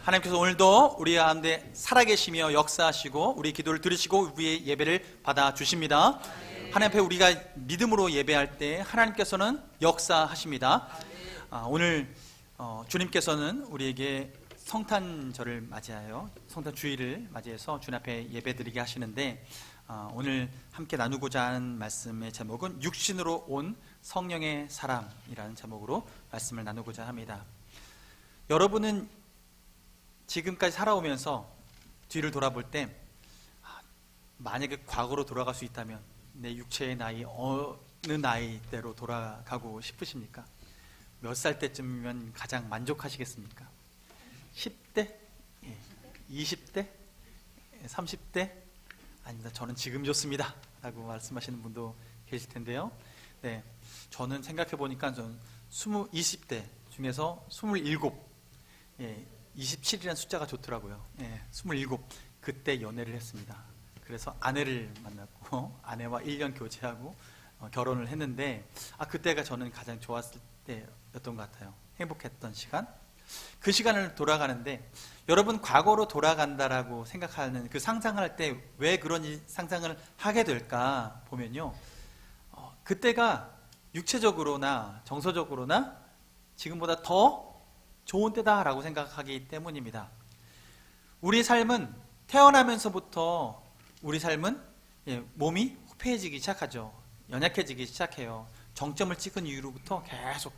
하나님께서 오늘도 우리 가운데 살아계시며 역사하시고 우리 기도를 들으시고 우리의 예배를 받아주십니다. 하나님 앞에 우리가 믿음으로 예배할 때 하나님께서는 역사하십니다. 오늘 주님께서는 우리에게 성탄절을 맞이하여 성탄주의를 맞이해서 주님 앞에 예배드리게 하시는데, 오늘 함께 나누고자 하는 말씀의 제목은 육신으로 온 성령의 사람이라는 제목으로 말씀을 나누고자 합니다. 여러분은 지금까지 살아오면서 뒤를 돌아볼 때 만약에 과거로 돌아갈 수 있다면 내 육체의 나이 어느 나이대로 돌아가고 싶으십니까? 몇 살 때쯤이면 가장 만족하시겠습니까? 10대? 20대? 30대? 아닙니다. 저는 지금 좋습니다 라고 말씀하시는 분도 계실 텐데요. 네, 저는 생각해 보니까 저는 20대 중에서 27, 27이라는 숫자가 좋더라고요. 27, 그때 연애를 했습니다. 그래서 아내를 만났고 아내와 1년 교제하고 결혼을 했는데, 그때가 저는 가장 좋았을 때였던 것 같아요. 행복했던 시간. 그 시간을 돌아가는데, 여러분 과거로 돌아간다라고 생각하는 그 상상할 때 왜 그런 상상을 하게 될까 보면요, 그때가 육체적으로나 정서적으로나 지금보다 더 좋은 때다라고 생각하기 때문입니다. 우리 삶은 태어나면서부터 우리 삶은 몸이 후패해지기 시작하죠. 연약해지기 시작해요. 정점을 찍은 이후로부터 계속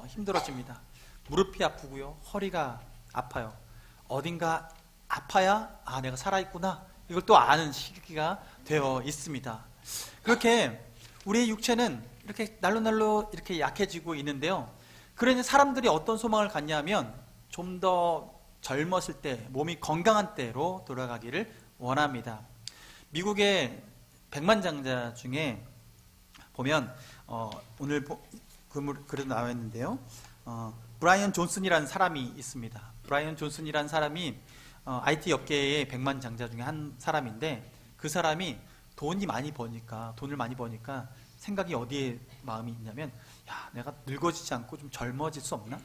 힘들어집니다. 무릎이 아프고요, 허리가 아파요. 어딘가 아파야 내가 살아있구나, 이걸 또 아는 시기가 되어 있습니다. 그렇게 우리의 육체는 이렇게 날로 이렇게 약해지고 있는데요, 그러니 사람들이 어떤 소망을 갖냐면 좀 더 젊었을 때, 몸이 건강한 때로 돌아가기를 원합니다. 미국의 백만장자 중에 보면 오늘 글에도 나와 있는데요, 브라이언 존슨이라는 사람이 있습니다. 브라이언 존슨이라는 사람이 IT 업계의 백만장자 중에 한 사람인데, 그 사람이 돈을 많이 버니까 생각이 어디에 마음이 있냐면, 내가 늙어지지 않고 좀 젊어질 수 없나?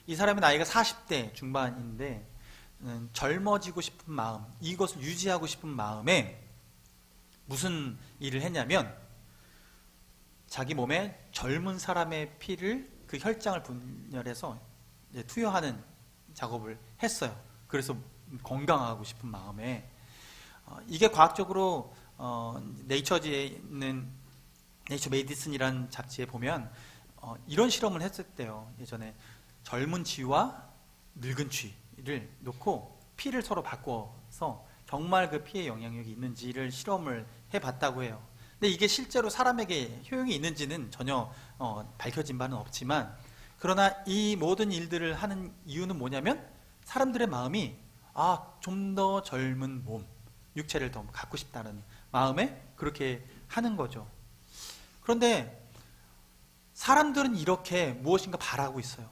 이 사람의 나이가 40대 중반인데 젊어지고 싶은 마음, 이것을 유지하고 싶은 마음에 무슨 일을 했냐면, 자기 몸에 젊은 사람의 피를, 그 혈장을 분열해서 투여하는 작업을 했어요. 그래서 건강하고 싶은 마음에. 이게 과학적으로 네이처지에 있는 네이처 메디슨이라는 잡지에 보면 이런 실험을 했었대요. 예전에 젊은 쥐와 늙은 쥐를 놓고 피를 서로 바꿔서 정말 그 피에 영향력이 있는지를 실험을 해봤다고 해요. 근데 이게 실제로 사람에게 효용이 있는지는 전혀 밝혀진 바는 없지만, 그러나 이 모든 일들을 하는 이유는 뭐냐면, 사람들의 마음이 좀 더 젊은 몸, 육체를 더 갖고 싶다는 마음에 그렇게 하는 거죠. 그런데 사람들은 이렇게 무엇인가 바라고 있어요.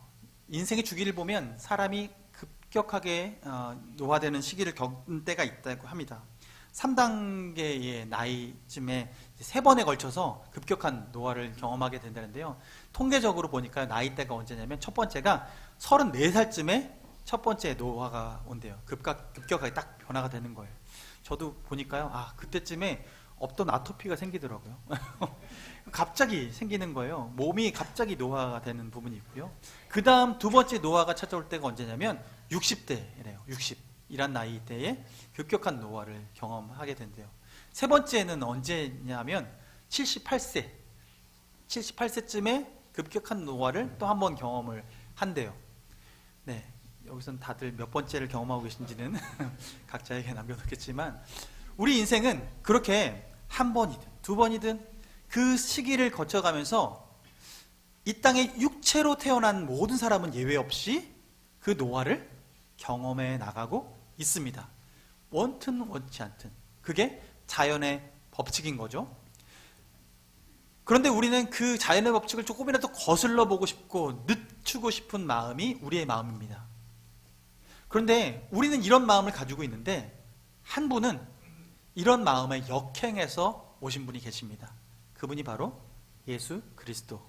인생의 주기를 보면 사람이 급격하게 노화되는 시기를 겪는 때가 있다고 합니다. 3단계의 나이쯤에 3번에 걸쳐서 급격한 노화를 경험하게 된다는데요, 통계적으로 보니까 나이대가 언제냐면, 첫 번째가 34살쯤에 첫 번째 노화가 온대요. 급격하게 딱 변화가 되는 거예요. 저도 보니까요, 그때쯤에 없던 아토피가 생기더라고요. 갑자기 생기는 거예요. 몸이 갑자기 노화가 되는 부분이 있고요. 그 다음 두 번째 노화가 찾아올 때가 언제냐면 60대래요. 60이란 나이대에 급격한 노화를 경험하게 된대요. 세 번째는 언제냐면 78세쯤에 급격한 노화를 또 한 번 경험을 한대요. 네, 여기서는 다들 몇 번째를 경험하고 계신지는 각자에게 남겨놓겠지만, 우리 인생은 그렇게 한 번이든 두 번이든 그 시기를 거쳐가면서 이 땅에 육체로 태어난 모든 사람은 예외 없이 그 노화를 경험해 나가고 있습니다. 원튼 원치 않든 그게 자연의 법칙인 거죠. 그런데 우리는 그 자연의 법칙을 조금이라도 거슬러 보고 싶고 늦추고 싶은 마음이 우리의 마음입니다. 그런데 우리는 이런 마음을 가지고 있는데, 한 분은 이런 마음에 역행해서 오신 분이 계십니다. 그분이 바로 예수 그리스도.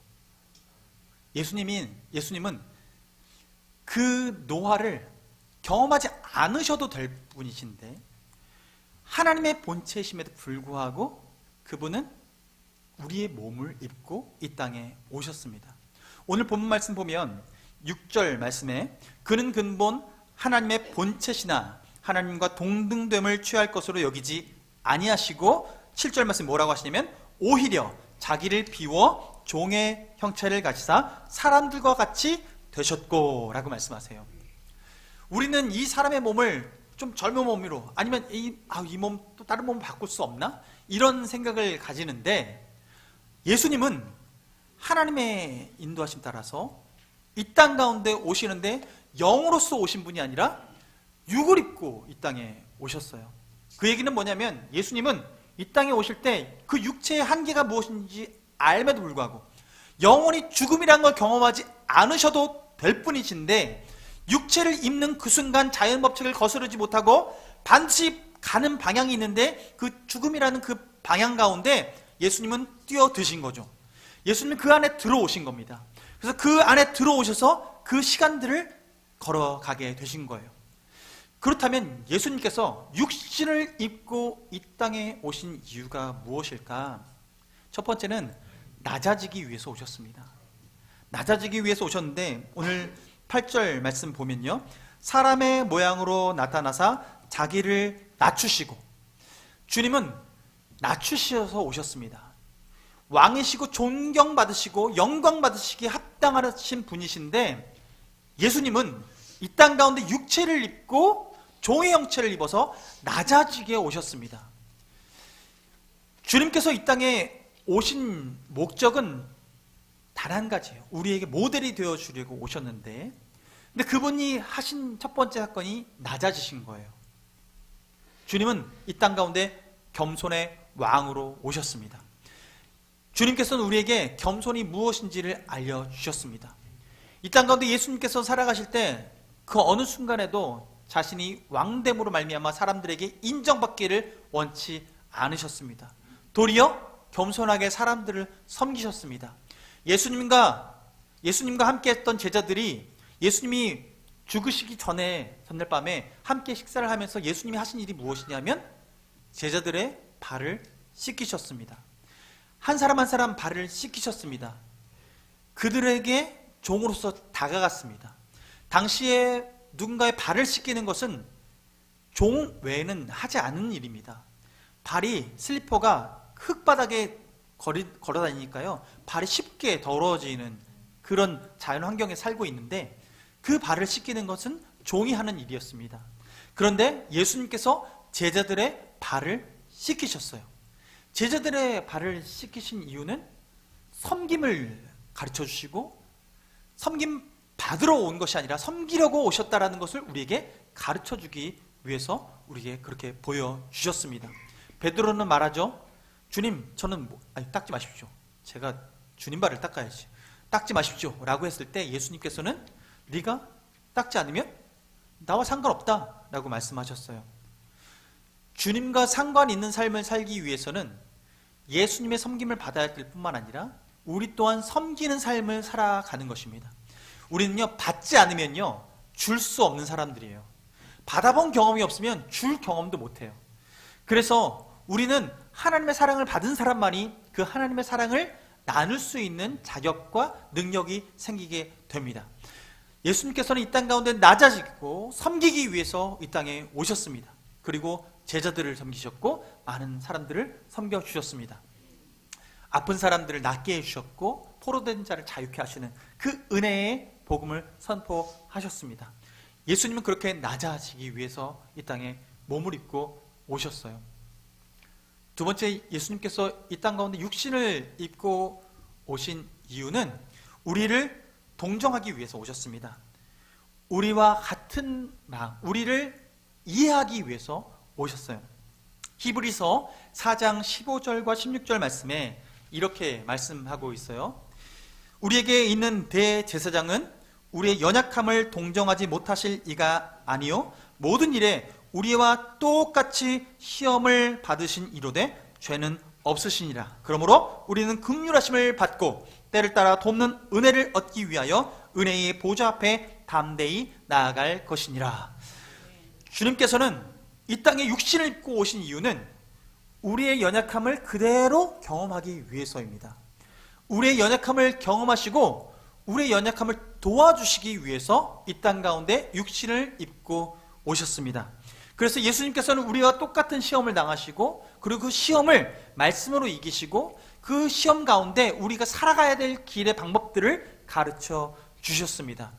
예수님은 그 노화를 경험하지 않으셔도 될 분이신데 하나님의 본체이심에도 불구하고 그분은 우리의 몸을 입고 이 땅에 오셨습니다. 오늘 본문 말씀 보면 6절 말씀에 그는 근본 하나님의 본체시나 하나님과 동등됨을 취할 것으로 여기지 아니하시고 7절 말씀 뭐라고 하시냐면 오히려 자기를 비워 종의 형체를 가지사 사람들과 같이 되셨고 라고 말씀하세요. 우리는 이 사람의 몸을 좀 젊은 몸으로 아니면 이 몸 또 다른 몸을 바꿀 수 없나? 이런 생각을 가지는데 예수님은 하나님의 인도하심 따라서 이 땅 가운데 오시는데 영으로서 오신 분이 아니라 육을 입고 이 땅에 오셨어요. 그 얘기는 뭐냐면 예수님은 이 땅에 오실 때 그 육체의 한계가 무엇인지 알면도 불구하고 영원히 죽음이란 걸 경험하지 않으셔도 될 뿐이신데 육체를 입는 그 순간 자연법칙을 거스르지 못하고 반드시 가는 방향이 있는데 그 죽음이라는 그 방향 가운데 예수님은 뛰어드신 거죠. 예수님은 그 안에 들어오신 겁니다. 그래서 그 안에 들어오셔서 그 시간들을 걸어가게 되신 거예요. 그렇다면 예수님께서 육신을 입고 이 땅에 오신 이유가 무엇일까? 첫 번째는 낮아지기 위해서 오셨습니다. 낮아지기 위해서 오셨는데 오늘 8절 말씀 보면요, 사람의 모양으로 나타나사 자기를 낮추시고, 주님은 낮추셔서 오셨습니다. 왕이시고 존경받으시고 영광받으시기에 합당하신 분이신데 예수님은 이 땅 가운데 육체를 입고 종의 형체를 입어서 낮아지게 오셨습니다. 주님께서 이 땅에 오신 목적은 단 한 가지예요. 우리에게 모델이 되어주려고 오셨는데, 근데 그분이 하신 첫 번째 사건이 낮아지신 거예요. 주님은 이 땅 가운데 겸손의 왕으로 오셨습니다. 주님께서는 우리에게 겸손이 무엇인지를 알려주셨습니다. 이 땅 가운데 예수님께서 살아가실 때 그 어느 순간에도 자신이 왕됨으로 말미암아 사람들에게 인정받기를 원치 않으셨습니다. 도리어 겸손하게 사람들을 섬기셨습니다. 예수님과 함께 했던 제자들이 예수님이 죽으시기 전날 밤에 함께 식사를 하면서 예수님이 하신 일이 무엇이냐면 제자들의 발을 씻기셨습니다. 한 사람 한 사람 발을 씻기셨습니다. 그들에게 종으로서 다가갔습니다. 당시에 누군가의 발을 씻기는 것은 종 외에는 하지 않은 일입니다. 발이 슬리퍼가 흙바닥에 걸어다니니까요, 발이 쉽게 더러워지는 그런 자연 환경에 살고 있는데 그 발을 씻기는 것은 종이 하는 일이었습니다. 그런데 예수님께서 제자들의 발을 씻기셨어요. 제자들의 발을 씻기신 이유는 섬김을 가르쳐 주시고 섬김 받으러 온 것이 아니라 섬기려고 오셨다라는 것을 우리에게 가르쳐 주기 위해서 우리에게 그렇게 보여주셨습니다. 베드로는 말하죠. 주님, 저는 닦지 마십시오. 제가 주님 발을 닦아야지. 닦지 마십시오 라고 했을 때 예수님께서는 네가 닦지 않으면 나와 상관없다 라고 말씀하셨어요. 주님과 상관 있는 삶을 살기 위해서는 예수님의 섬김을 받아야 될 뿐만 아니라 우리 또한 섬기는 삶을 살아가는 것입니다. 우리는요, 받지 않으면요 줄 수 없는 사람들이에요. 받아본 경험이 없으면 줄 경험도 못해요. 그래서 우리는 하나님의 사랑을 받은 사람만이 그 하나님의 사랑을 나눌 수 있는 자격과 능력이 생기게 됩니다. 예수님께서는 이 땅 가운데 낮아지고 섬기기 위해서 이 땅에 오셨습니다. 그리고 제자들을 섬기셨고 많은 사람들을 섬겨주셨습니다. 아픈 사람들을 낫게 해주셨고 포로된 자를 자유케 하시는 그 은혜의 복음을 선포하셨습니다. 예수님은 그렇게 낮아지기 위해서 이 땅에 몸을 입고 오셨어요. 두 번째, 예수님께서 이 땅 가운데 육신을 입고 오신 이유는 우리를 동정하기 위해서 오셨습니다. 우리와 같은 마음, 우리를 이해하기 위해서 오셨어요. 히브리서 4장 15절과 16절 말씀에 이렇게 말씀하고 있어요. 우리에게 있는 대제사장은 우리의 연약함을 동정하지 못하실 이가 아니요 모든 일에 우리와 똑같이 시험을 받으신 이로되 죄는 없으시니라. 그러므로 우리는 긍휼하심을 받고 때를 따라 돕는 은혜를 얻기 위하여 은혜의 보좌 앞에 담대히 나아갈 것이니라. 주님께서는 이 땅에 육신을 입고 오신 이유는 우리의 연약함을 그대로 경험하기 위해서입니다. 우리의 연약함을 경험하시고 우리의 연약함을 도와주시기 위해서 이 땅 가운데 육신을 입고 오셨습니다. 그래서 예수님께서는 우리와 똑같은 시험을 당하시고 그리고 그 시험을 말씀으로 이기시고 그 시험 가운데 우리가 살아가야 될 길의 방법들을 가르쳐 주셨습니다.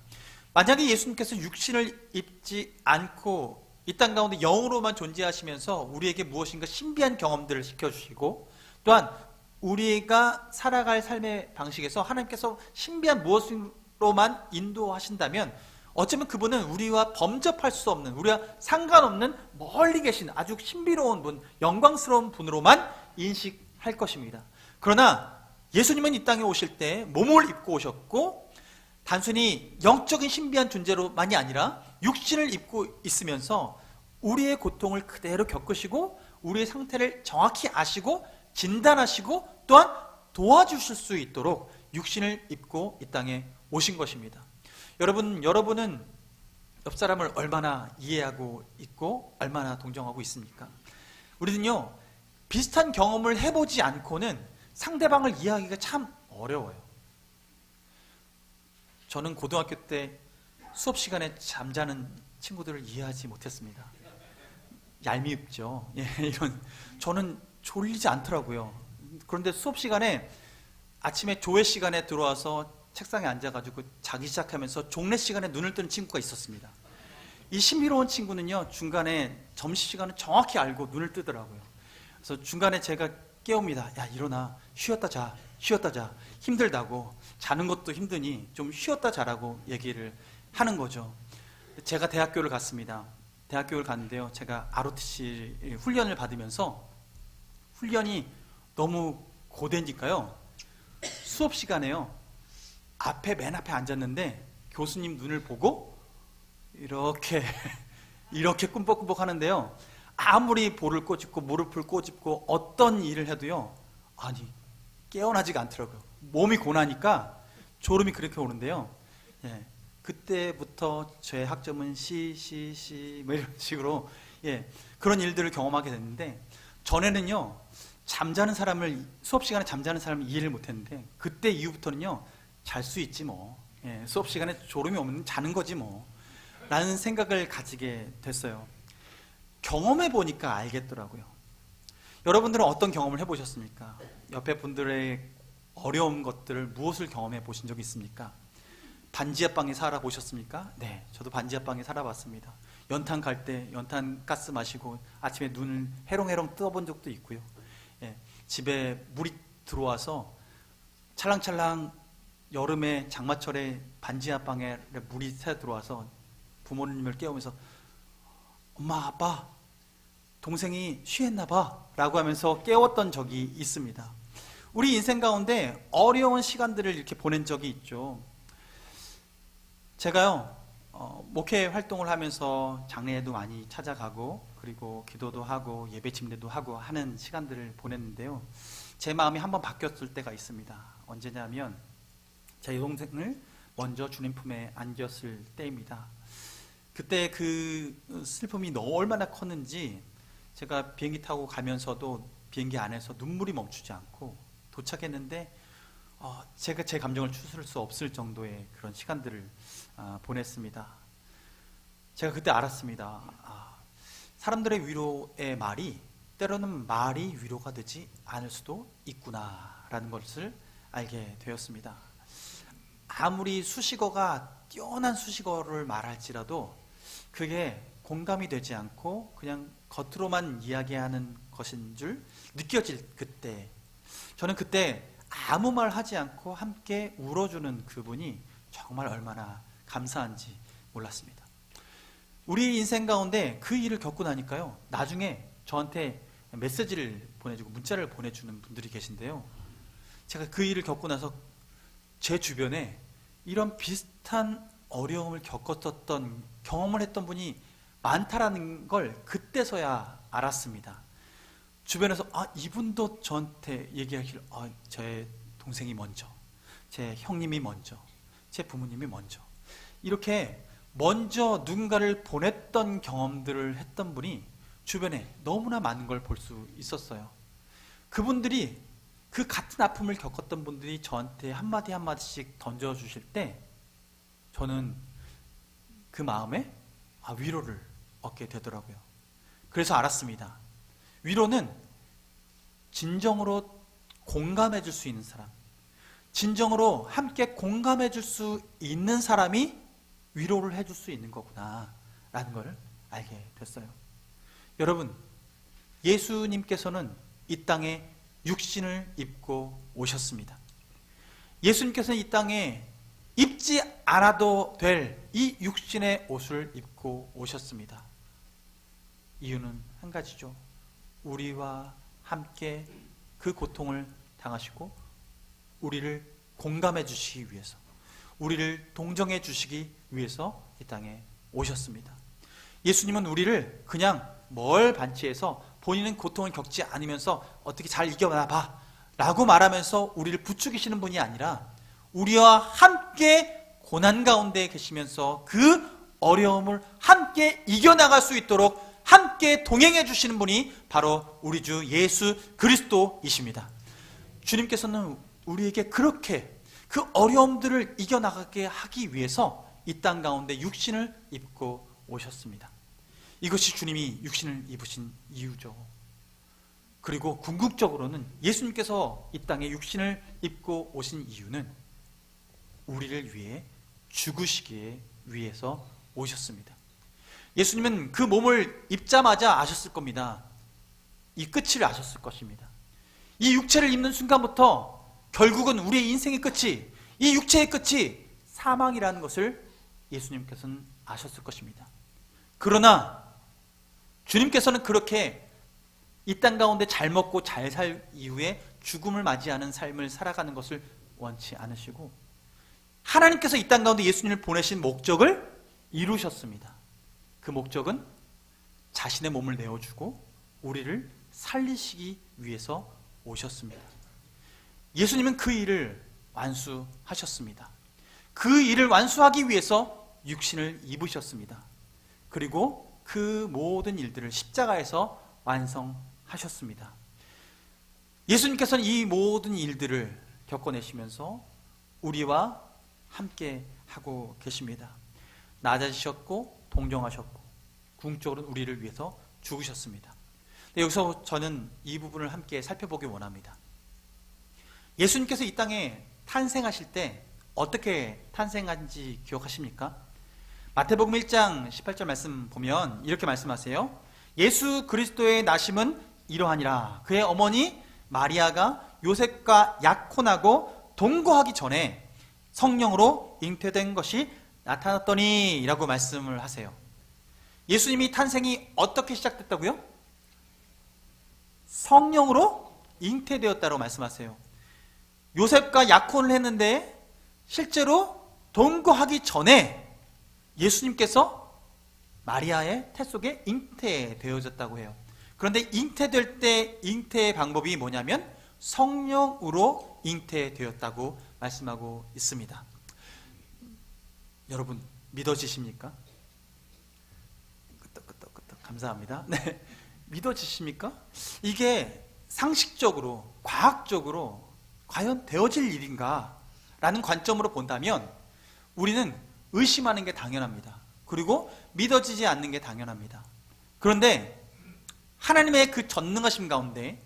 만약에 예수님께서 육신을 입지 않고 이 땅 가운데 영으로만 존재하시면서 우리에게 무엇인가 신비한 경험들을 시켜주시고 또한 우리가 살아갈 삶의 방식에서 하나님께서 신비한 무엇으로만 인도하신다면 어쩌면 그분은 우리와 범접할 수 없는, 우리와 상관없는 멀리 계신 아주 신비로운 분, 영광스러운 분으로만 인식할 것입니다. 그러나 예수님은 이 땅에 오실 때 몸을 입고 오셨고 단순히 영적인 신비한 존재로만이 아니라 육신을 입고 있으면서 우리의 고통을 그대로 겪으시고 우리의 상태를 정확히 아시고 진단하시고 또한 도와주실 수 있도록 육신을 입고 이 땅에 오신 것입니다. 여러분은 옆 사람을 얼마나 이해하고 있고 얼마나 동정하고 있습니까? 우리는요, 비슷한 경험을 해보지 않고는 상대방을 이해하기가 참 어려워요. 저는 고등학교 때 수업 시간에 잠자는 친구들을 이해하지 못했습니다. 얄밉죠. 예, 저는 졸리지 않더라고요. 그런데 수업 시간에 아침에 조회 시간에 들어와서 책상에 앉아가지고 자기 시작하면서 종례 시간에 눈을 뜨는 친구가 있었습니다. 이 신비로운 친구는요, 중간에 점심시간을 정확히 알고 눈을 뜨더라고요. 그래서 중간에 제가 깨웁니다. 야, 일어나. 쉬었다 자. 쉬었다 자. 힘들다고. 자는 것도 힘드니 좀 쉬었다 자라고 얘기를 하는 거죠. 제가 대학교를 갔습니다. 대학교를 갔는데요, 제가 ROTC 훈련을 받으면서 훈련이 너무 고되니까요, 수업 시간에요, 맨 앞에 앉았는데 교수님 눈을 보고 이렇게 꿈벅꿈벅 하는데요, 아무리 볼을 꼬집고 무릎을 꼬집고 어떤 일을 해도요, 깨어나지가 않더라고요. 몸이 고나니까 졸음이 그렇게 오는데요. 예, 그때부터 제 학점은 C 뭐 이런 식으로 그런 일들을 경험하게 됐는데, 전에는요, 수업 시간에 잠자는 사람을 이해를 못했는데 그때 이후부터는요, 잘 수 있지 뭐, 수업 시간에 졸음이 오면 자는 거지 뭐 라는 생각을 가지게 됐어요. 경험해 보니까 알겠더라고요. 여러분들은 어떤 경험을 해보셨습니까? 옆에 분들의 어려운 것들을 무엇을 경험해 보신 적이 있습니까? 반지하방에 살아보셨습니까? 네, 저도 반지하방에 살아봤습니다. 연탄 갈 때 연탄 가스 마시고 아침에 눈을 해롱해롱 떠본 적도 있고요. 집에 물이 들어와서 찰랑찰랑 여름에 장마철에 반지하방에 물이 새 들어와서 부모님을 깨우면서 엄마, 아빠, 동생이 취했나 봐 라고 하면서 깨웠던 적이 있습니다. 우리 인생 가운데 어려운 시간들을 이렇게 보낸 적이 있죠. 제가요, 목회 활동을 하면서 장례에도 많이 찾아가고 그리고 기도도 하고 예배 침례도 하고 하는 시간들을 보냈는데요, 제 마음이 한번 바뀌었을 때가 있습니다. 언제냐면 제 동생을 먼저 주님 품에 안겼을 때입니다. 그때 그 슬픔이 얼마나 컸는지 제가 비행기 타고 가면서도 비행기 안에서 눈물이 멈추지 않고 도착했는데 제가 제 감정을 추스를 수 없을 정도의 그런 시간들을 보냈습니다. 제가 그때 알았습니다. 사람들의 위로의 말이 때로는 말이 위로가 되지 않을 수도 있구나라는 것을 알게 되었습니다. 아무리 수식어가 뛰어난 수식어를 말할지라도 그게 공감이 되지 않고 그냥 겉으로만 이야기하는 것인 줄 느껴질 그때, 저는 그때 아무 말 하지 않고 함께 울어주는 그분이 정말 얼마나 감사한지 몰랐습니다. 우리 인생 가운데 그 일을 겪고 나니까요, 나중에 저한테 메시지를 보내주고 문자를 보내주는 분들이 계신데요, 제가 그 일을 겪고 나서 제 주변에 이런 비슷한 어려움을 겪었던 경험을 했던 분이 많다라는 걸 그때서야 알았습니다. 주변에서 이분도 저한테 얘기하기를 제 동생이 먼저, 제 형님이 먼저, 제 부모님이 먼저, 이렇게 먼저 누군가를 보냈던 경험들을 했던 분이 주변에 너무나 많은 걸 볼 수 있었어요. 그분들이 그 같은 아픔을 겪었던 분들이 저한테 한마디 한마디씩 던져주실 때 저는 그 마음에 위로를 얻게 되더라고요. 그래서 알았습니다. 위로는 진정으로 공감해 줄 수 있는 사람, 진정으로 함께 공감해 줄 수 있는 사람이 위로를 해줄 수 있는 거구나 라는 걸 알게 됐어요. 여러분, 예수님께서는 이 땅에 육신을 입고 오셨습니다. 예수님께서는 이 땅에 입지 않아도 될 이 육신의 옷을 입고 오셨습니다. 이유는 한 가지죠. 우리와 함께 그 고통을 당하시고 우리를 공감해 주시기 위해서, 우리를 동정해 주시기 위해서 이 땅에 오셨습니다. 예수님은 우리를 그냥 멀 반치해서 본인은 고통을 겪지 않으면서 어떻게 잘 이겨나봐 라고 말하면서 우리를 부추기시는 분이 아니라 우리와 함께 고난 가운데 계시면서 그 어려움을 함께 이겨나갈 수 있도록 함께 동행해 주시는 분이 바로 우리 주 예수 그리스도이십니다. 주님께서는 우리에게 그렇게 그 어려움들을 이겨나가게 하기 위해서 이 땅 가운데 육신을 입고 오셨습니다. 이것이 주님이 육신을 입으신 이유죠. 그리고 궁극적으로는 예수님께서 이 땅에 육신을 입고 오신 이유는 우리를 위해 죽으시기 위해서 오셨습니다. 예수님은 그 몸을 입자마자 아셨을 겁니다. 이 끝을 아셨을 것입니다. 이 육체를 입는 순간부터 결국은 우리의 인생의 끝이, 이 육체의 끝이 사망이라는 것을 예수님께서는 아셨을 것입니다. 그러나 주님께서는 그렇게 이 땅 가운데 잘 먹고 잘 살 이후에 죽음을 맞이하는 삶을 살아가는 것을 원치 않으시고 하나님께서 이 땅 가운데 예수님을 보내신 목적을 이루셨습니다. 그 목적은 자신의 몸을 내어주고 우리를 살리시기 위해서 오셨습니다. 예수님은 그 일을 완수하셨습니다. 그 일을 완수하기 위해서 육신을 입으셨습니다. 그리고 그 모든 일들을 십자가에서 완성하셨습니다. 예수님께서는 이 모든 일들을 겪어내시면서 우리와 함께 하고 계십니다. 낮아지셨고 동정하셨고 궁극적으로 우리를 위해서 죽으셨습니다. 여기서 저는 이 부분을 함께 살펴보기 원합니다. 예수님께서 이 땅에 탄생하실 때 어떻게 탄생한지 기억하십니까? 마태복음 1장 18절 말씀 보면 이렇게 말씀하세요. 예수 그리스도의 나심은 이러하니라. 그의 어머니 마리아가 요셉과 약혼하고 동거하기 전에 성령으로 잉태된 것이 나타났더니 라고 말씀을 하세요. 예수님이 탄생이 어떻게 시작됐다고요? 성령으로 잉태되었다고 말씀하세요. 요셉과 약혼을 했는데 실제로 동거하기 전에 예수님께서 마리아의 태 속에 잉태되어졌다고 해요. 그런데 잉태될 때 잉태의 방법이 뭐냐면 성령으로 잉태되었다고 말씀하고 있습니다. 여러분 믿어지십니까? 끄떡끄떡 감사합니다. 네, 믿어지십니까? 이게 상식적으로 과학적으로 과연 되어질 일인가? 라는 관점으로 본다면 우리는 의심하는 게 당연합니다. 그리고 믿어지지 않는 게 당연합니다. 그런데 하나님의 그 전능하심 가운데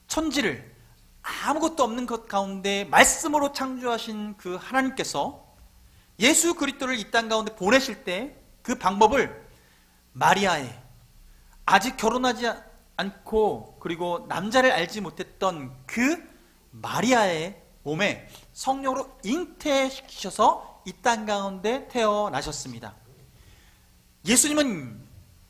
천지를 아무것도 없는 것 가운데 말씀으로 창조하신 그 하나님께서 예수 그리스도를 이 땅 가운데 보내실 때 그 방법을 마리아의 아직 결혼하지 않고 그리고 남자를 알지 못했던 그 마리아의 몸에 성령으로 잉태시키셔서 이 땅 가운데 태어나셨습니다. 예수님은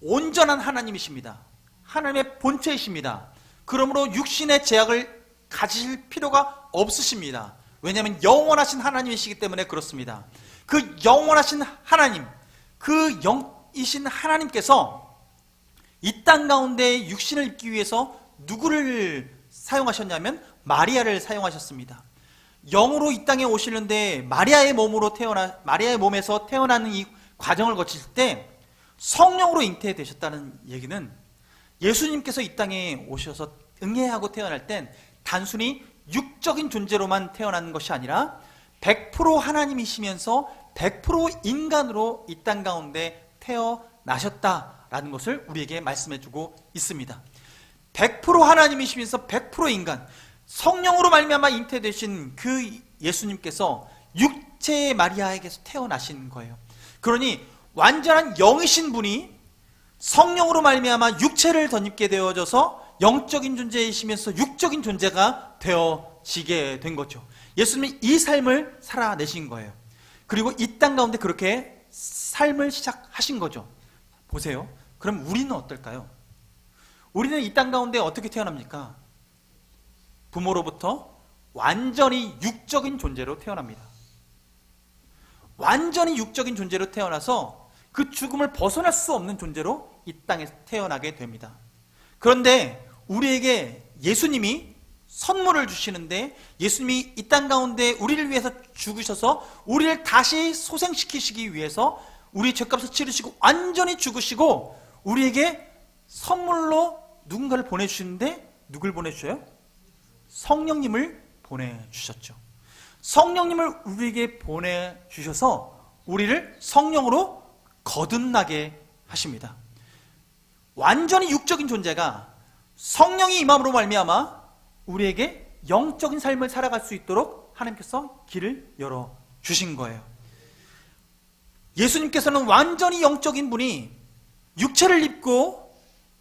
온전한 하나님이십니다. 하나님의 본체이십니다. 그러므로 육신의 제약을 가지실 필요가 없으십니다. 왜냐하면 영원하신 하나님이시기 때문에 그렇습니다. 그 영원하신 하나님, 그 영이신 하나님께서 이 땅 가운데 육신을 입기 위해서 누구를 사용하셨냐면 마리아를 사용하셨습니다. 영으로 이 땅에 오시는데 마리아의 몸에서 태어나는 이 과정을 거칠 때 성령으로 잉태되셨다는 얘기는 예수님께서 이 땅에 오셔서 응애하고 태어날 땐 단순히 육적인 존재로만 태어난 것이 아니라 100% 하나님이시면서 100% 인간으로 이 땅 가운데 태어나셨다라는 것을 우리에게 말씀해주고 있습니다. 100% 하나님이시면서 100% 인간, 성령으로 말미암아 잉태되신 그 예수님께서 육체의 마리아에게서 태어나신 거예요. 그러니 완전한 영이신 분이 성령으로 말미암아 육체를 덧입게 되어져서 영적인 존재이시면서 육적인 존재가 되어지게 된 거죠. 예수님이 이 삶을 살아내신 거예요. 그리고 이 땅 가운데 그렇게 삶을 시작하신 거죠. 보세요. 그럼 우리는 어떨까요? 우리는 이 땅 가운데 어떻게 태어납니까? 부모로부터 완전히 육적인 존재로 태어납니다. 완전히 육적인 존재로 태어나서 그 죽음을 벗어날 수 없는 존재로 이 땅에 태어나게 됩니다. 그런데 우리에게 예수님이 선물을 주시는데, 예수님이 이 땅 가운데 우리를 위해서 죽으셔서 우리를 다시 소생시키시기 위해서 우리 죄값을 치르시고 완전히 죽으시고 우리에게 선물로 누군가를 보내주시는데, 누굴 보내주셔요? 성령님을 보내주셨죠. 성령님을 우리에게 보내주셔서 우리를 성령으로 거듭나게 하십니다. 완전히 육적인 존재가 성령이 임함으로 말미암아 우리에게 영적인 삶을 살아갈 수 있도록 하나님께서 길을 열어주신 거예요. 예수님께서는 완전히 영적인 분이 육체를 입고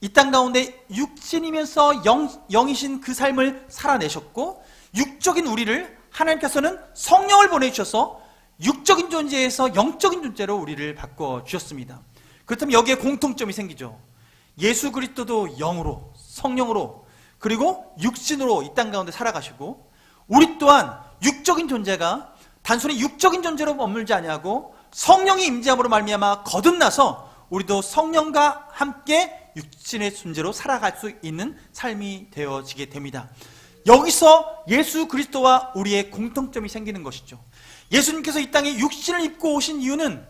이 땅 가운데 육신이면서 영이신 그 삶을 살아내셨고, 육적인 우리를 하나님께서는 성령을 보내주셔서 육적인 존재에서 영적인 존재로 우리를 바꿔주셨습니다. 그렇다면 여기에 공통점이 생기죠. 예수 그리스도도 영으로, 성령으로, 그리고 육신으로 이 땅 가운데 살아가시고, 우리 또한 육적인 존재가 단순히 육적인 존재로 머물지 아니하고 성령이 임재함으로 말미암아 거듭나서 우리도 성령과 함께 육신의 존재로 살아갈 수 있는 삶이 되어지게 됩니다. 여기서 예수 그리스도와 우리의 공통점이 생기는 것이죠. 예수님께서 이 땅에 육신을 입고 오신 이유는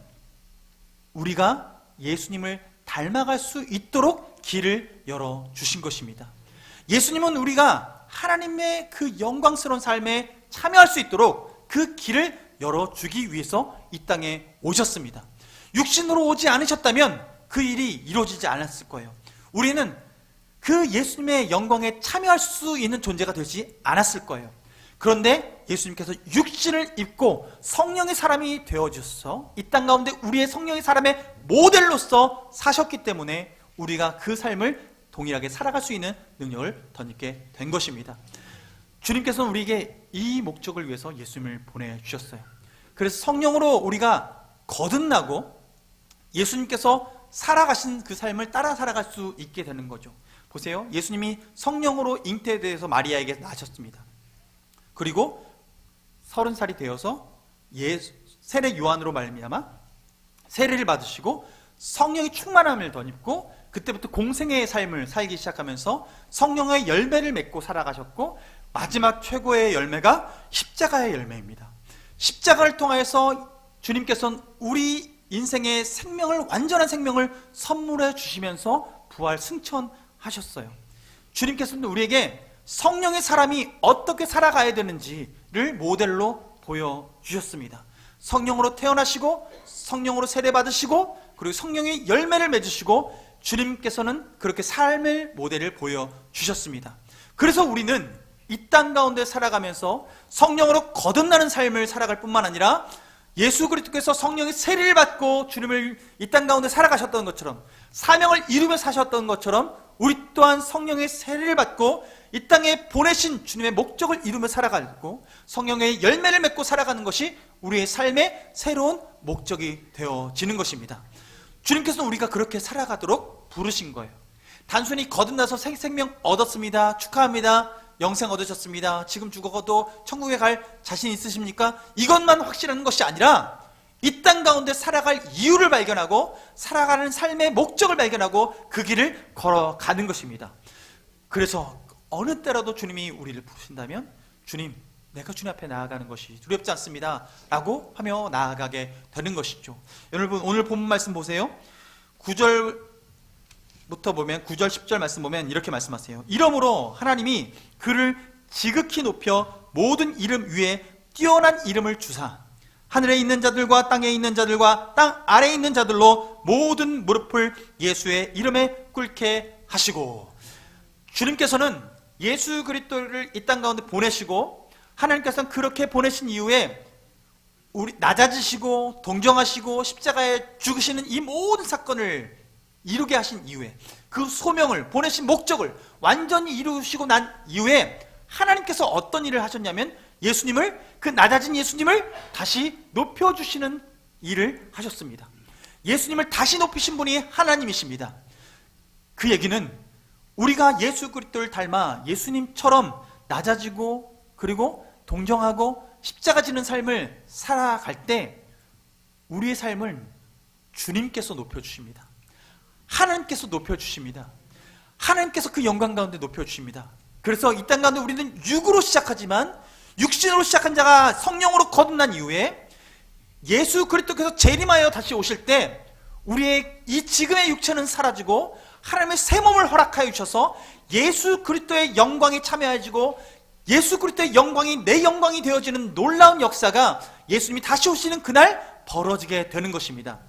우리가 예수님을 닮아갈 수 있도록 길을 열어주신 것입니다. 예수님은 우리가 하나님의 그 영광스러운 삶에 참여할 수 있도록 그 길을 열어주기 위해서 이 땅에 오셨습니다. 육신으로 오지 않으셨다면 그 일이 이루어지지 않았을 거예요. 우리는 그 예수님의 영광에 참여할 수 있는 존재가 되지 않았을 거예요. 그런데 예수님께서 육신을 입고 성령의 사람이 되어주셔서 이 땅 가운데 우리의 성령의 사람의 모델로서 사셨기 때문에 우리가 그 삶을 동일하게 살아갈 수 있는 능력을 덧입게 된 것입니다. 주님께서는 우리에게 이 목적을 위해서 예수님을 보내주셨어요. 그래서 성령으로 우리가 거듭나고 예수님께서 살아가신 그 삶을 따라 살아갈 수 있게 되는 거죠. 보세요. 예수님이 성령으로 잉태되어서 마리아에게 나셨습니다. 그리고 30살이 되어서 세례 요한으로 말미암아 세례를 받으시고 성령의 충만함을 덧입고 그때부터 공생애의 삶을 살기 시작하면서 성령의 열매를 맺고 살아가셨고, 마지막 최고의 열매가 십자가의 열매입니다. 십자가를 통하여서 주님께서는 우리 인생의 생명을, 완전한 생명을 선물해 주시면서 부활 승천하셨어요. 주님께서는 우리에게 성령의 사람이 어떻게 살아가야 되는지를 모델로 보여주셨습니다. 성령으로 태어나시고 성령으로 세례받으시고 그리고 성령의 열매를 맺으시고 주님께서는 그렇게 삶의 모델을 보여주셨습니다. 그래서 우리는 이 땅 가운데 살아가면서 성령으로 거듭나는 삶을 살아갈 뿐만 아니라 예수 그리스도께서 성령의 세례를 받고 주님을 이 땅 가운데 살아가셨던 것처럼, 사명을 이루며 사셨던 것처럼 우리 또한 성령의 세례를 받고 이 땅에 보내신 주님의 목적을 이루며 살아가고 성령의 열매를 맺고 살아가는 것이 우리의 삶의 새로운 목적이 되어지는 것입니다. 주님께서는 우리가 그렇게 살아가도록 부르신 거예요. 단순히 거듭나서 생명 얻었습니다, 축하합니다, 영생 얻으셨습니다, 지금 죽어도 천국에 갈 자신 있으십니까? 이것만 확실한 것이 아니라 이 땅 가운데 살아갈 이유를 발견하고 살아가는 삶의 목적을 발견하고 그 길을 걸어가는 것입니다. 그래서 어느 때라도 주님이 우리를 부르신다면, 주님 내가 주님 앞에 나아가는 것이 두렵지 않습니다 라고 하며 나아가게 되는 것이죠. 여러분 오늘 본문 말씀 보세요. 9절부터 보면 9절 10절 말씀 보면 이렇게 말씀하세요. 이러므로 하나님이 그를 지극히 높여 모든 이름 위에 뛰어난 이름을 주사 하늘에 있는 자들과 땅에 있는 자들과 땅 아래에 있는 자들로 모든 무릎을 예수의 이름에 꿇게 하시고, 주님께서는 예수 그리스도를 이 땅 가운데 보내시고 하나님께서는 그렇게 보내신 이후에 우리 낮아지시고 동정하시고 십자가에 죽으시는 이 모든 사건을 이루게 하신 이후에, 그 소명을 보내신 목적을 완전히 이루시고 난 이후에 하나님께서 어떤 일을 하셨냐면 예수님을, 그 낮아진 예수님을 다시 높여주시는 일을 하셨습니다. 예수님을 다시 높이신 분이 하나님이십니다. 그 얘기는 우리가 예수 그리스도를 닮아 예수님처럼 낮아지고 그리고 동정하고 십자가 지는 삶을 살아갈 때 우리의 삶을 주님께서 높여주십니다. 하나님께서 높여주십니다. 하나님께서 그 영광 가운데 높여주십니다. 그래서 이 땅 가운데 우리는 육으로 시작하지만 육신으로 시작한 자가 성령으로 거듭난 이후에 예수 그리스도께서 재림하여 다시 오실 때 우리의 이 지금의 육체는 사라지고 하나님의 새 몸을 허락하여 주셔서 예수 그리스도의 영광이 참여해지고 예수 그리스도의 영광이 내 영광이 되어지는 놀라운 역사가 예수님이 다시 오시는 그날 벌어지게 되는 것입니다.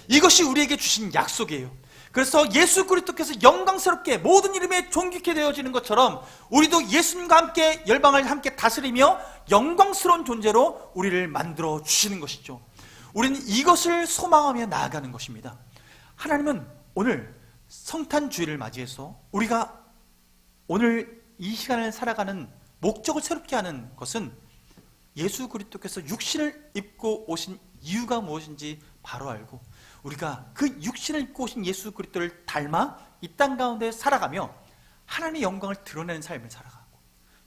이것이 우리에게 주신 약속이에요. 그래서 예수 그리스도께서 영광스럽게 모든 이름에 존귀케 되어지는 것처럼 우리도 예수님과 함께 열방을 함께 다스리며 영광스러운 존재로 우리를 만들어 주시는 것이죠. 우리는 이것을 소망하며 나아가는 것입니다. 하나님은 오늘 성탄주의를 맞이해서 우리가 오늘 이 시간을 살아가는 목적을 새롭게 하는 것은 예수 그리스도께서 육신을 입고 오신 이유가 무엇인지 바로 알고 우리가 그 육신을 입고 오신 예수 그리스도를 닮아 이 땅 가운데 살아가며 하나님의 영광을 드러내는 삶을 살아가고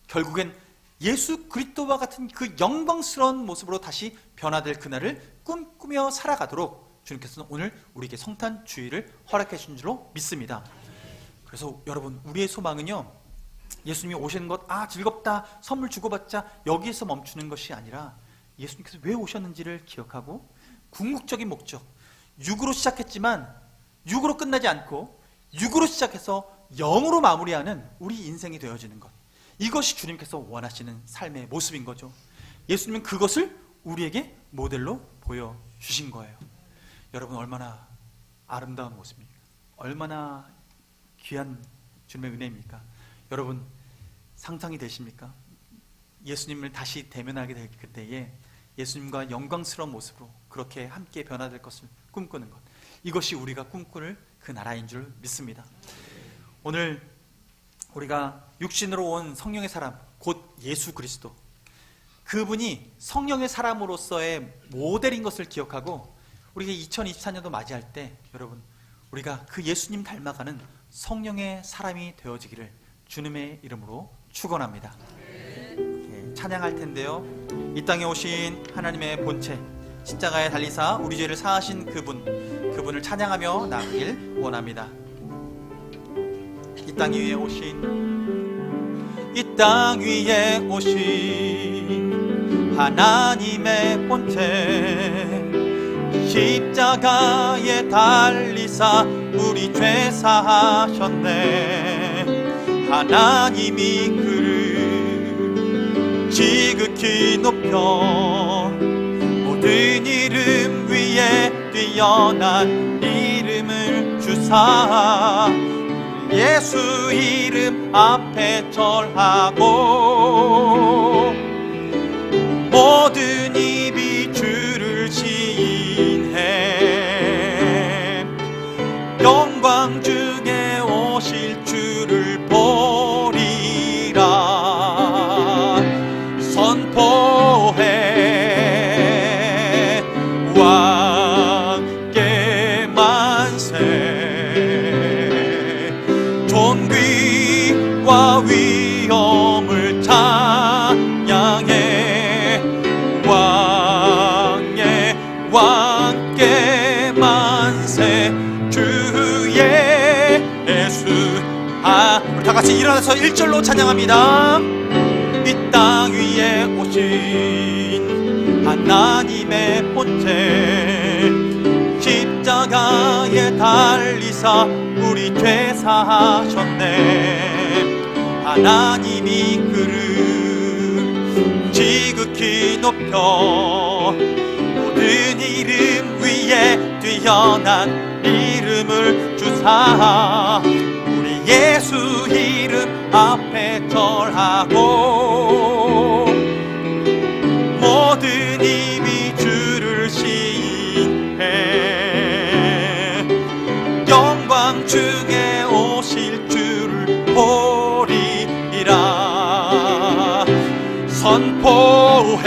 결국엔 예수 그리스도와 같은 그 영광스러운 모습으로 다시 변화될 그날을 꿈꾸며 살아가도록 주님께서는 오늘 우리에게 성탄주의를 허락해 주신 줄로 믿습니다. 그래서 여러분, 우리의 소망은요, 예수님이 오시는 것, 즐겁다, 선물 주고받자, 여기에서 멈추는 것이 아니라 예수님께서 왜 오셨는지를 기억하고 궁극적인 목적, 육으로 시작했지만 육으로 끝나지 않고 육으로 시작해서 영으로 마무리하는 우리 인생이 되어지는 것, 이것이 주님께서 원하시는 삶의 모습인 거죠. 예수님은 그것을 우리에게 모델로 보여주신 거예요. 여러분, 얼마나 아름다운 모습입니까? 얼마나 귀한 주님의 은혜입니까? 여러분, 상상이 되십니까? 예수님을 다시 대면하게 될 그때에 예수님과 영광스러운 모습으로 그렇게 함께 변화될 것을 꿈꾸는 것, 이것이 우리가 꿈꾸는 그 나라인 줄 믿습니다. 오늘 우리가 육신으로 온 성령의 사람, 곧 예수 그리스도, 그분이 성령의 사람으로서의 모델인 것을 기억하고 우리가 2024년도 맞이할 때 여러분, 우리가 그 예수님 닮아가는 성령의 사람이 되어지기를 주님의 이름으로 축원합니다. 찬양할 텐데요, 이 땅에 오신 하나님의 본체, 십자가에 달리사 우리 죄를 사하신 그분을 찬양하며 나가길 원합니다. 이 땅 위에 오신 하나님의 본체, 십자가에 달리사 우리 죄 사하셨네. 하나님이 그를 지극히 높여 모든 이름 위에 뛰어난 이름을 주사 예수 이름 앞에 절하고 모든 입이 주를 시인해 영광 중에 오실 주를 보리라 선포해 왕께 만세. 존귀와 위엄을 찬양해 왕께 만세. 주의 예수. 우리 다같이 일어나서 1절로 찬양합니다. 이 땅 위에 위에 오신 하나님의 본체, 십자가에 달리사 우리 죄 사하셨네. 하나님이 그를 지극히 높여 모든 이름 위에 뛰어난 이름을 주사 우리 예수 이름 앞에 절하고 모든 입이 주를 시인해 영광 중에 오실 주를 보리라. 선포해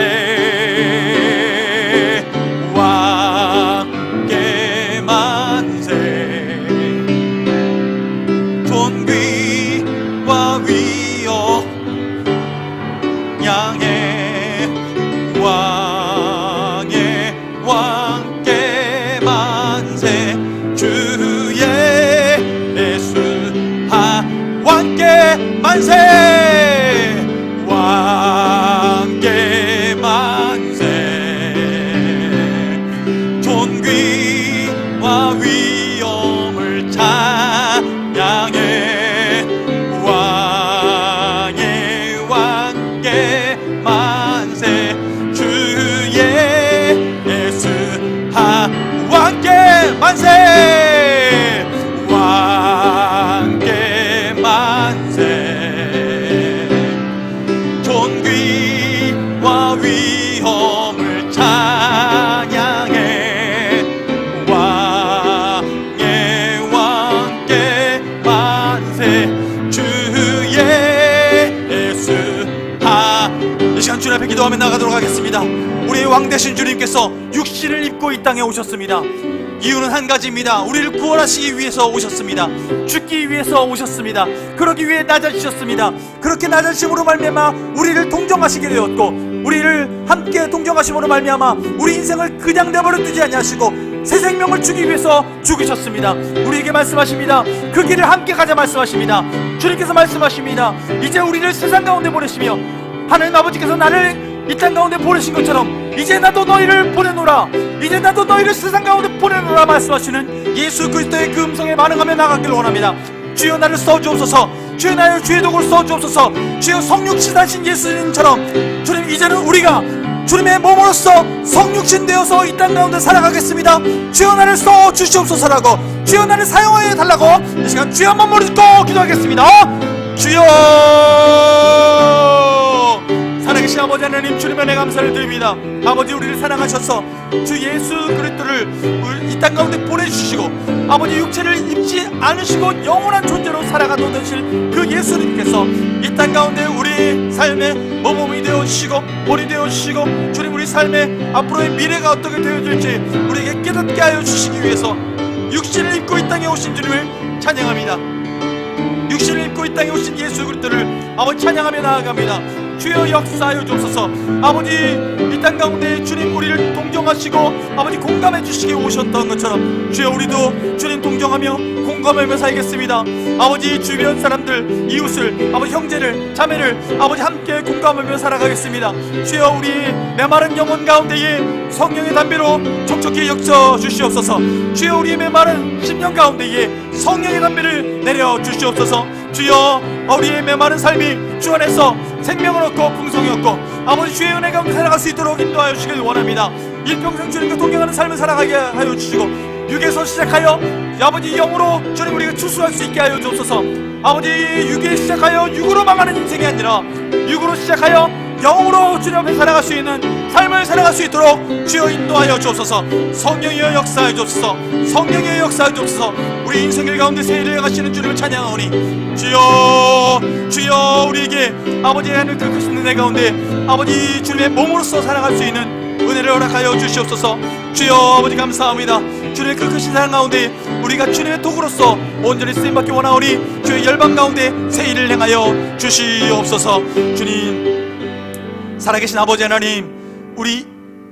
왕께 만세. 존귀와 위엄 양의 왕께 만세. 주의 예수 왕께 만세. 왕께 만세. 존귀와 위엄을 찬양해 왕께 만세. 주의 예수 왕께 만세. 왕께 만세. 존귀와 위엄을 찬양해 왕께 만세. 주의 예수 이 시간 주님 앞에 기도하며 나가도록 하겠습니다. 우리의 왕 되신 주님께서 육신을 입고 이 땅에 오셨습니다. 이유는 한 가지입니다. 우리를 구원하시기 위해서 오셨습니다. 죽기 위해서 오셨습니다. 그러기 위해 낮아지셨습니다. 그렇게 낮아지심으로 말미암아 우리를 동정하시게 되었고, 우리를 함께 동정하심으로 말미암아 우리 인생을 그냥 내버려 두지 아니하시고 새 생명을 주기 위해서 죽으셨습니다. 우리에게 말씀하십니다. 그 길을 함께 가자 말씀하십니다. 주님께서 말씀하십니다. 이제 우리를 세상 가운데 보내시며 하나님 아버지께서 나를 이 땅 가운데 보내신 것처럼 이제 나도 너희를 보내노라, 이제 나도 너희를 세상 가운데 보내노라 말씀하시는 예수 그리스도의 그 음성에 반응하며 나가기를 원합니다. 주여 나를 써주옵소서. 주여 나의 죄의 독을 써주옵소서. 주여 성육신 하신 예수님처럼 주님 이제는 우리가 주님의 몸으로서 성육신 되어서 이 땅 가운데 살아가겠습니다. 주여 나를 써주시옵소서라고, 주여 나를 사용하여 달라고 이 시간 주여 한번 머리 듣고 기도하겠습니다. 주여, 살아계신 아버지 하나님, 주님의 은혜 감사를 드립니다. 아버지, 우리를 사랑하셔서 주 예수 그리스도를 이 땅 가운데 보내주시고 아버지 육체를 입지 않으시고 영원한 존재로 살아가도 되실 그 예수님께서 이 땅 가운데 우리 삶의 모범이 되어주시고 본이 되어주시고 주님 우리 삶의 앞으로의 미래가 어떻게 되어질지 우리에게 깨닫게 하여 주시기 위해서 육신을 입고 이 땅에 오신 주님을 찬양합니다. 육신을 입고 이 땅에 오신 예수 그리스도를 아버지 찬양하며 나아갑니다. 주여 역사하여 주옵소서. 아버지 이 땅 가운데 주님 우리를 동정하시고 아버지 공감해 주시기 오셨던 것처럼 주여 우리도 주님 동정하며 공감하며 살겠습니다. 아버지 주변 사람들, 이웃을, 아버지 형제를, 자매를 아버지 함께 공감하며 살아가겠습니다. 주여 우리 메마른 영혼 가운데에 성령의 담배로 촉촉히 역사 주시옵소서. 주여 우리의 메마른 심령 가운데에 성령의 담배를 내려 주시옵소서. 주여 우리의 메마른 삶이 주 안에서 생명을 얻고 풍성히 얻고 아버지 주의 은혜 가운데 살아갈 수 있도록 인도하여 주시길 원합니다. 일평생 주님과 동행하는 삶을 살아가게 하여 주시고 육에서 시작하여 아버지 영으로 주님 우리가 추수할 수 있게 하여 주옵소서. 아버지 육에 시작하여 육으로 망하는 인생이 아니라 육으로 시작하여 영으로 주님 앞에 살아갈 수 있는 삶을 살아갈 수 있도록 주여 인도하여 주옵소서. 성령이여 역사하여 주옵소서. 성령이여 역사하여 주옵소서. 우리 인생길 가운데 세일해 가시는 주님을 찬양하오니 주여, 주여 우리에게 아버지 하나님 그 크신 은혜 가운데 아버지 주님의 몸으로서 살아갈 수 있는 은혜를 허락하여 주시옵소서. 주여 아버지 감사합니다. 주님의 그 크신 사랑 가운데 우리가 주님의 도구로서 온전히 쓰임받기 원하오니 주의 열방 가운데 새 일을 행하여 주시옵소서. 주님 살아계신 아버지 하나님, 우리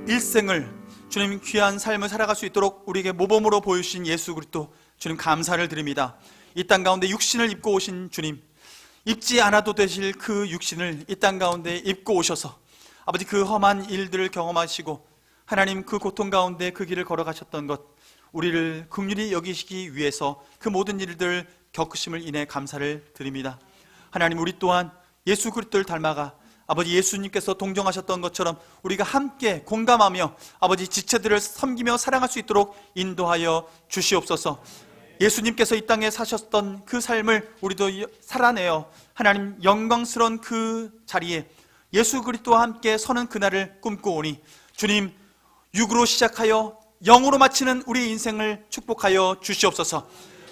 일생을 주님 귀한 삶을 살아갈 수 있도록 우리에게 모범으로 보여주신 예수 그리스도 주님 감사를 드립니다. 이 땅 가운데 육신을 입고 오신 주님, 입지 않아도 되실 그 육신을 이 땅 가운데 입고 오셔서 아버지 그 험한 일들을 경험하시고 하나님 그 고통 가운데 그 길을 걸어가셨던 것, 우리를 긍휼히 여기시기 위해서 그 모든 일들 겪으심을 인해 감사를 드립니다. 하나님, 우리 또한 예수 그리스도를 닮아가 아버지 예수님께서 동정하셨던 것처럼 우리가 함께 공감하며 아버지 지체들을 섬기며 사랑할 수 있도록 인도하여 주시옵소서. 예수님께서 이 땅에 사셨던 그 삶을 우리도 살아내어 하나님 영광스러운 그 자리에 예수 그리스도와 함께 서는 그날을 꿈꾸오니 주님, 육으로 시작하여 영으로 마치는 우리 인생을 축복하여 주시옵소서.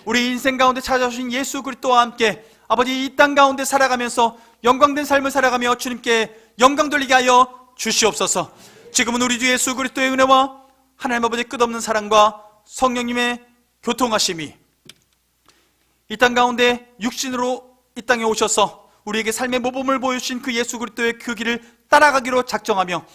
우리 인생 가운데 찾아오신 예수 그리스도와 함께 아버지 이 땅 가운데 살아가면서 영광된 삶을 살아가며 주님께 영광 돌리게 하여 주시옵소서. 지금은 우리 주 예수 그리스도의 은혜와 하나님 아버지의 끝없는 사랑과 성령님의 교통하심이 이 땅 가운데 육신으로 이 땅에 오셔서 우리에게 삶의 모범을 보여주신 그 예수 그리스도의 그 길을 따라가기로 작정하며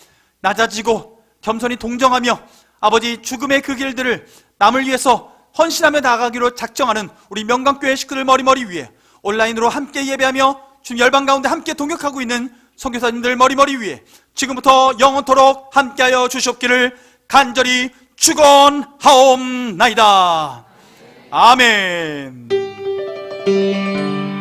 낮아지고 겸손히 동정하며 아버지 죽음의 그 길들을 남을 위해서 헌신하며 나아가기로 작정하는 우리 명강교회 식구들 머리머리 위에 온라인으로 함께 예배하며 지금 열방 가운데 함께 동역하고 있는 선교사님들 머리머리 위에 지금부터 영원토록 함께하여 주시옵기를 간절히 축원하옵나이다. 아멘.